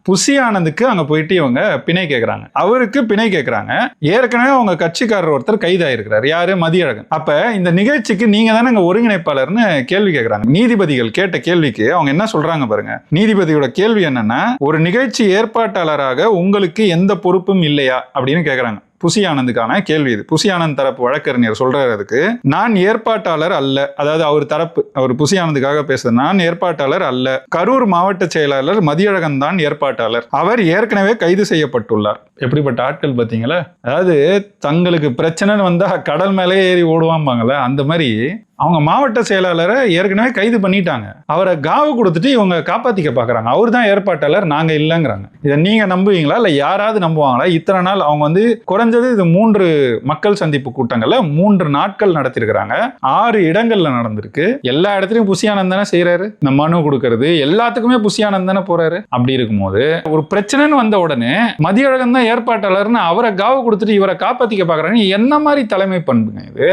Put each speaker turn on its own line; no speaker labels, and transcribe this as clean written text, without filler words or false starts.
புசி ஆனந்துக்கு அங்க போயிட்டு இவங்க பிணை கேட்கறாங்க. அவருக்கு பிணை கேட்கறாங்க. ஏற்கனவே அவங்க கட்சிக்காரர் ஒருத்தர் கைதாயிருக்கிறார். யாரு? மதியழகன். அப்ப இந்த நிகழ்ச்சிக்கு நீங்க தானே ஒருங்கிணைப்பாளர்னு கேள்வி கேட்கறாங்க. நீதிபதிகள் கேட்ட கேள்விக்கு அவங்க என்ன சொல்றாங்க பாருங்க. நீதிபதியோட கேள்வி என்னன்னா, ஒரு நிகழ்ச்சி ஏற்பாட்டாளராக உங்களுக்கு எந்த பொறுப்பும் இல்லையா அப்படின்னு கேட்கறாங்க. புசி ஆனந்துக்கான கேள்வி இது. புசி ஆனந்த் தரப்பு வழக்கறிஞர் சொல்றதுக்கு, நான் ஏற்பாட்டாளர் அல்ல. அதாவது அவர் தரப்பு, அவர் புசி ஆனந்துக்காக பேசுறது, நான் ஏற்பாட்டாளர் அல்ல. கரூர் மாவட்ட செயலாளர் மதியழகன் தான் ஏற்பாட்டாளர். அவர் ஏற்கனவே கைது செய்யப்பட்டுள்ளார். எப்படிப்பட்ட ஆட்கள் பாத்தீங்களா? அதாவது தங்களுக்கு பிரச்சனைன்னு வந்தா கடல் மேலே ஏறி ஓடுவாம்பாங்கல்ல, அந்த மாதிரி அவங்க மாவட்ட செயலாளரை ஏற்கனவே கைது பண்ணிட்டாங்க. அவரை காவு கொடுத்துட்டு இவங்க காப்பாத்திக்க பாக்குறாங்க. அவர் தான் ஏற்பாட்டாளர், நாங்க இல்லைங்கிறாங்க. இதை நீங்க நம்புவீங்களா? இல்ல யாராவது நம்புவாங்களா? இத்தனை நாள் அவங்க குறைஞ்சது இது 3 மக்கள் சந்திப்பு கூட்டங்கள்ல 3 நாட்கள் நடத்திருக்கிறாங்க. 6 இடங்கள்ல நடந்திருக்கு. எல்லா இடத்துலயும் புசி ஆனந்த் தானே செய்யறாரு. இந்த மனு கொடுக்கறது எல்லாத்துக்குமே புசி ஆனந்த் தானே போறாரு. அப்படி இருக்கும்போது ஒரு பிரச்சனைன்னு வந்த உடனே மதியழகன் தான் ஏற்பாட்டாளர்னு அவரை காவு கொடுத்துட்டு இவரை காப்பாத்திக்க பாக்குறாங்க. என்ன மாதிரி தலைமை பண்புங்க இது?